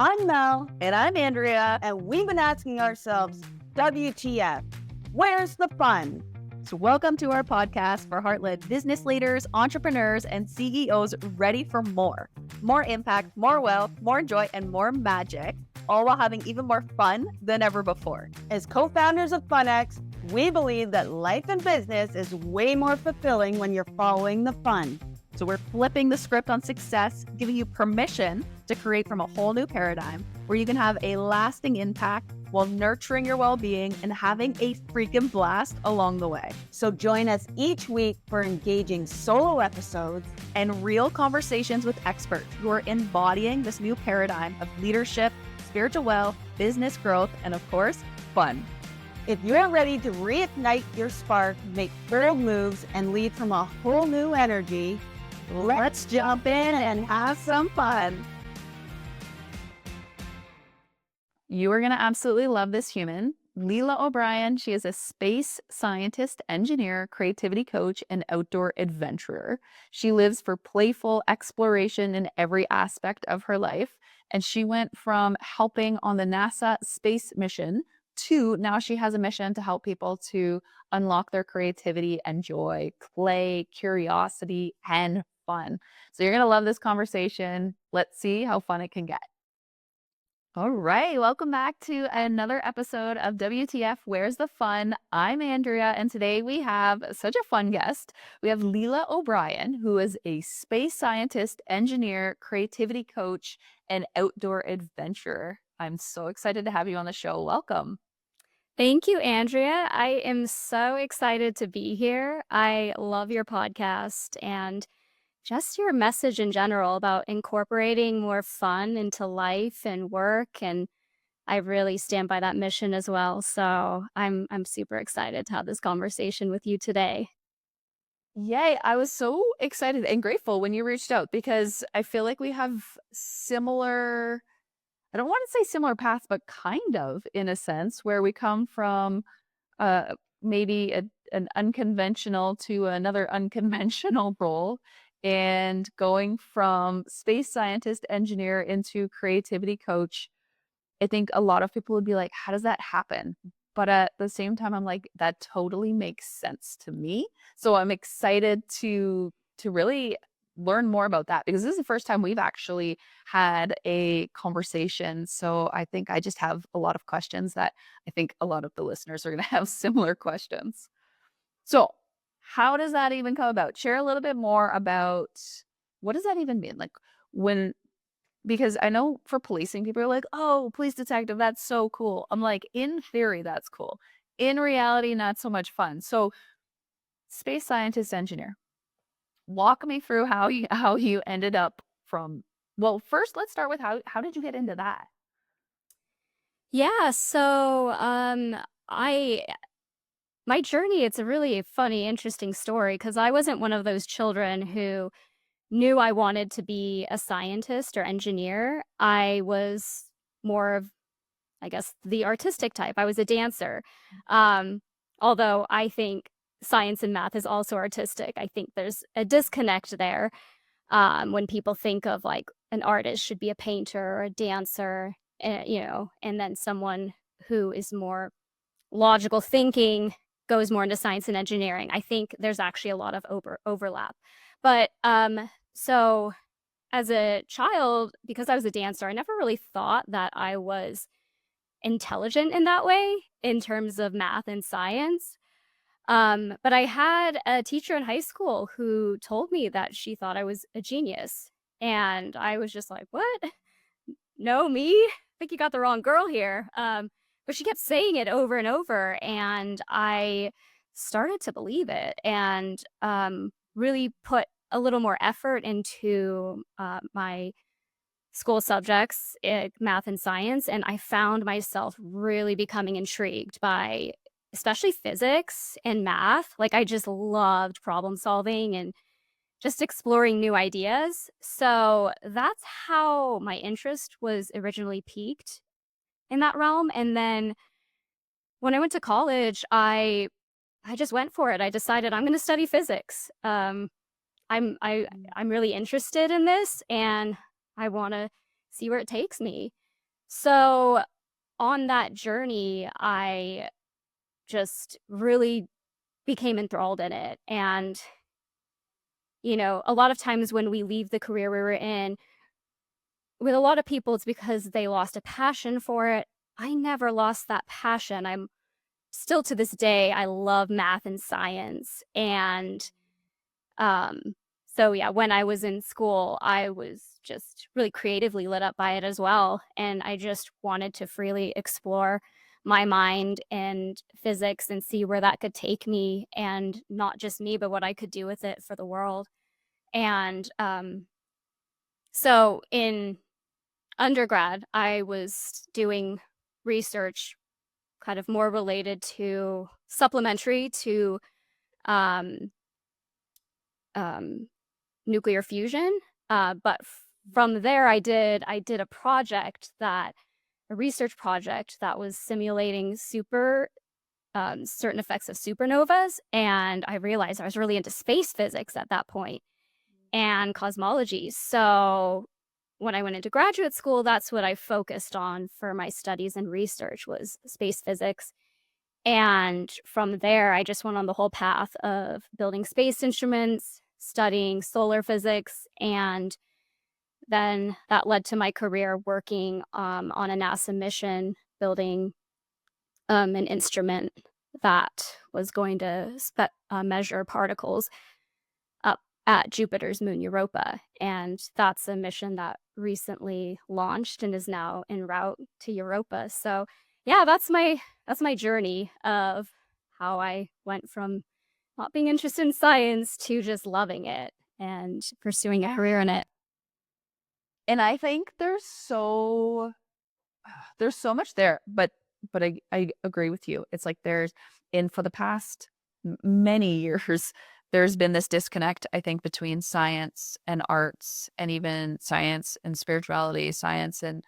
I'm Mel, And I'm Andrea. and we've been asking ourselves, WTF? Where's the fun? So, welcome to our podcast for heart-led business leaders, entrepreneurs, and CEOs ready for more. More impact, more wealth, more joy, and more magic, all while having even more fun than ever before. As co-founders of FunX, we believe that life and business is way more fulfilling when you're following the fun. So we're flipping the script on success, giving you permission to create from a whole new paradigm where you can have a lasting impact while nurturing your well-being and having a freaking blast along the way. So join us each week for engaging solo episodes and real conversations with experts who are embodying this new paradigm of leadership, spiritual wealth, business growth, and of course, fun. If you're ready to reignite your spark, make bold moves, and lead from a whole new energy, let's jump in and have some fun. You are going to absolutely love this human. Leela O'Brien, she is a space scientist, engineer, creativity coach, and outdoor adventurer. She lives for playful exploration in every aspect of her life. And she went from helping on the NASA space mission to now she has a mission to help people to unlock their creativity and joy, play, curiosity, and fun. So you're going to love this conversation. Let's see how fun it can get. All right, welcome back to another episode of WTF, Where's the Fun? I'm Andrea, and today we have such a fun guest. We have Leela O'Brien, who is a space scientist, engineer, creativity coach, and outdoor adventurer. I'm so excited to have you on the show. Welcome. Thank you, Andrea. I am so excited to be here. I love your podcast and just your message in general about incorporating more fun into life and work. And I really stand by that mission as well. So I'm super excited to have this conversation with you today. Yay. I was so excited and grateful when you reached out because I feel like we have similar, I don't want to say similar paths, but kind of in a sense where we come from maybe an unconventional to another unconventional role. And going from space scientist engineer into creativity coach, I think a lot of people would be like, how does that happen? But at the same time, I'm like, that totally makes sense to me. So I'm excited to really learn more about that because this is the first time we've actually had a conversation. So I think I just have a lot of questions that I think a lot of the listeners are going to have similar questions. So how does that even come about? Share a little bit more about what does that even mean? Like because I know for policing, people are like, oh, police detective, that's so cool. I'm like, in theory, that's cool. In reality, not so much fun. So space scientist engineer, walk me through how you ended up from, well, first let's start with how did you get into that? Yeah, so my journey, it's a really funny, interesting story because I wasn't one of those children who knew I wanted to be a scientist or engineer. I was more of, I guess, the artistic type. I was a dancer. Although I think science and math is also artistic. I think there's a disconnect there when people think of like an artist should be a painter or a dancer, and then someone who is more logical thinking goes more into science and engineering. I think there's actually a lot of overlap. But so as a child, because I was a dancer, I never really thought that I was intelligent in that way in terms of math and science. But I had a teacher in high school who told me that she thought I was a genius. And I was just like, what? No, me? I think you got the wrong girl here. But she kept saying it over and over. And I started to believe it and really put a little more effort into my school subjects, math and science, and I found myself really becoming intrigued by especially physics and math. Like I just loved problem solving and just exploring new ideas. So that's how my interest was originally piqued in that realm. And then when I went to college, I just went for it. I decided I'm going to study physics. I'm really interested in this, and I want to see where it takes me. So on that journey, I just really became enthralled in it. And, a lot of times when we leave the career we were in, with a lot of people, it's because they lost a passion for it. I never lost that passion. I'm still to this day, I love math and science. And um, so, yeah, when I was in school, I was just really creatively lit up by it as well. And I just wanted to freely explore my mind and physics and see where that could take me, and not just me, but what I could do with it for the world. And so in undergrad, I was doing research kind of more related to supplementary to um, um, nuclear fusion. But from there, I did a research project that was simulating certain effects of supernovas, and I realized I was really into space physics at that point and cosmology. So when I went into graduate school, that's what I focused on for my studies and research, was space physics. And from there, I just went on the whole path of building space instruments, studying solar physics, and then that led to my career working on a NASA mission, building an instrument that was going to measure particles up at Jupiter's moon Europa. And that's a mission that recently launched and is now en route to Europa. So yeah, that's my journey of how I went from not being interested in science to just loving it and pursuing a career in it. And I think there's so much there, but I agree with you. It's like for the past many years, there's been this disconnect, I think, between science and arts, and even science and spirituality, science and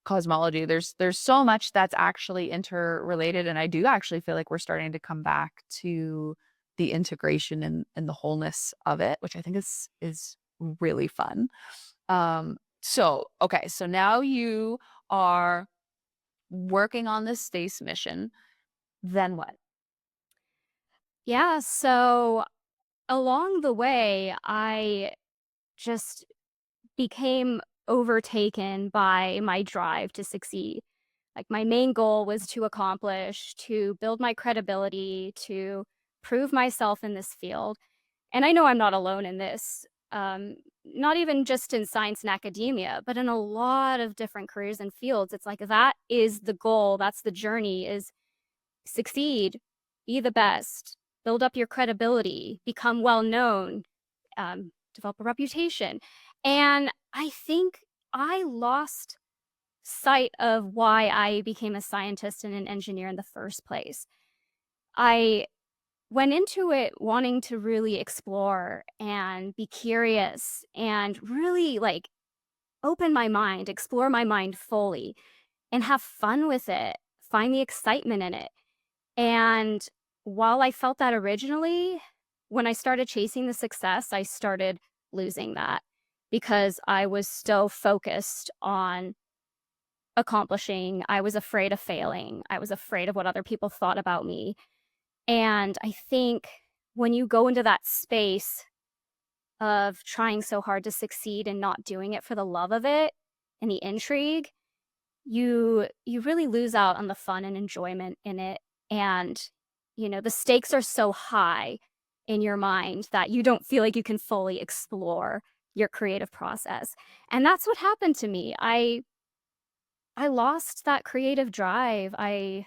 cosmology. There's so much that's actually interrelated, and I do actually feel like we're starting to come back to the integration and the wholeness of it, which I think is really fun. So okay, so now you are working on this space mission. Then what? Yeah, so along the way, I just became overtaken by my drive to succeed. Like, my main goal was to build my credibility, to prove myself in this field. And I know I'm not alone in this, not even just in science and academia, but in a lot of different careers and fields. It's like that is the goal, that's the journey, is succeed, be the best, build up your credibility, become well known, develop a reputation. And I think I lost sight of why I became a scientist and an engineer in the first place. I went into it wanting to really explore and be curious and really like open my mind, explore my mind fully, and have fun with it, find the excitement in it. And while I felt that originally, when I started chasing the success, I started losing that because I was so focused on accomplishing. I was afraid of failing. I was afraid of what other people thought about me. And I think when you go into that space of trying so hard to succeed and not doing it for the love of it and the intrigue, you really lose out on the fun and enjoyment in it. And the stakes are so high in your mind that you don't feel like you can fully explore your creative process. And that's what happened to me. I lost that creative drive. I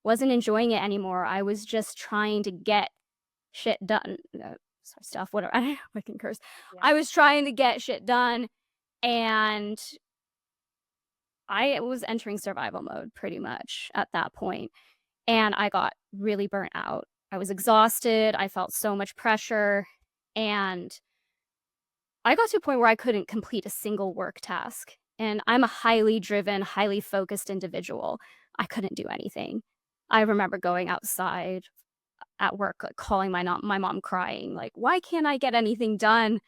wasn't enjoying it anymore. I was just trying to get shit done. Stuff, whatever. I don't know if I can curse. Yeah. I was trying to get shit done, and I was entering survival mode pretty much at that point. And I got really burnt out. I was exhausted. I felt so much pressure. And I got to a point where I couldn't complete a single work task. And I'm a highly driven, highly focused individual. I couldn't do anything. I remember going outside at work, like, calling my mom crying, like, why can't I get anything done?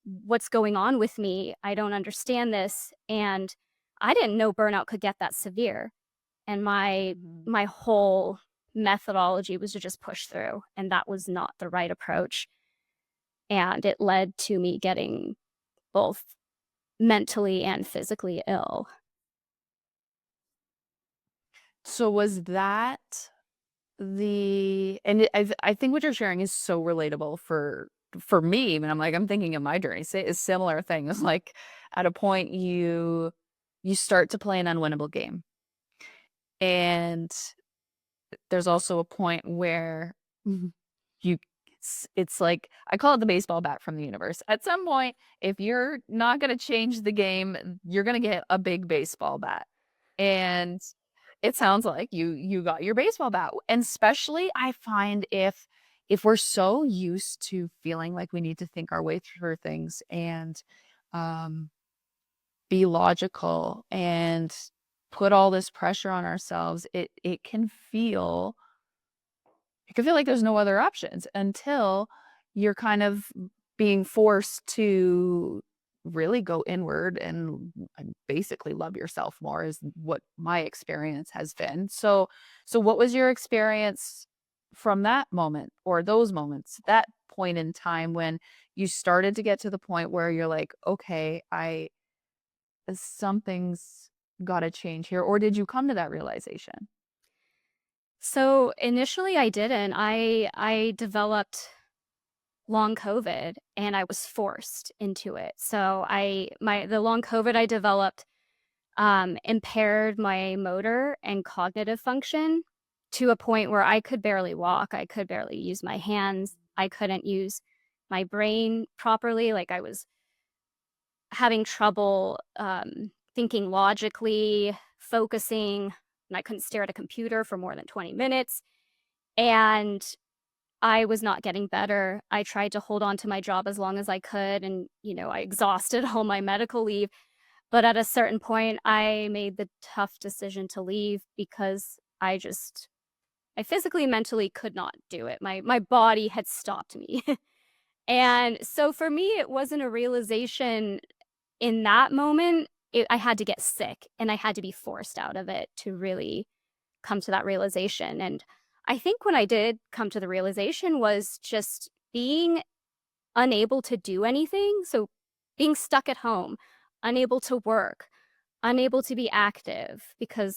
What's going on with me? I don't understand this. And I didn't know burnout could get that severe. And my Mhm. my whole methodology was to just push through, and that was not the right approach. And it led to me getting both mentally and physically ill. So was that I think what you're sharing is so relatable for me, and I'm thinking of my journey. Say a similar thing. It's like at a point you start to play an unwinnable game. And there's also a point where you it's like I call it the baseball bat from the universe. At some point, if you're not going to change the game, you're going to get a big baseball bat. And it sounds like you got your baseball bat. And especially I find if we're so used to feeling like we need to think our way through things and um be logical and put all this pressure on ourselves, it can feel like there's no other options until you're kind of being forced to really go inward and basically love yourself more is what my experience has been. So what was your experience from that moment or those moments, that point in time when you started to get to the point where you're like, okay, I something's got to change here, or did you come to that realization? So initially I didn't. I developed long COVID and I was forced into it. So the long COVID I developed impaired my motor and cognitive function to a point where I could barely walk. I could barely use my hands. I couldn't use my brain properly. Like I was having trouble thinking logically, focusing, and I couldn't stare at a computer for more than 20 minutes. And I was not getting better. I tried to hold on to my job as long as I could, and I exhausted all my medical leave. But at a certain point, I made the tough decision to leave because I physically and mentally could not do it. My body had stopped me. And so for me, it wasn't a realization in that moment. I had to get sick and I had to be forced out of it to really come to that realization. And I think when I did come to the realization was just being unable to do anything. So being stuck at home, unable to work, unable to be active because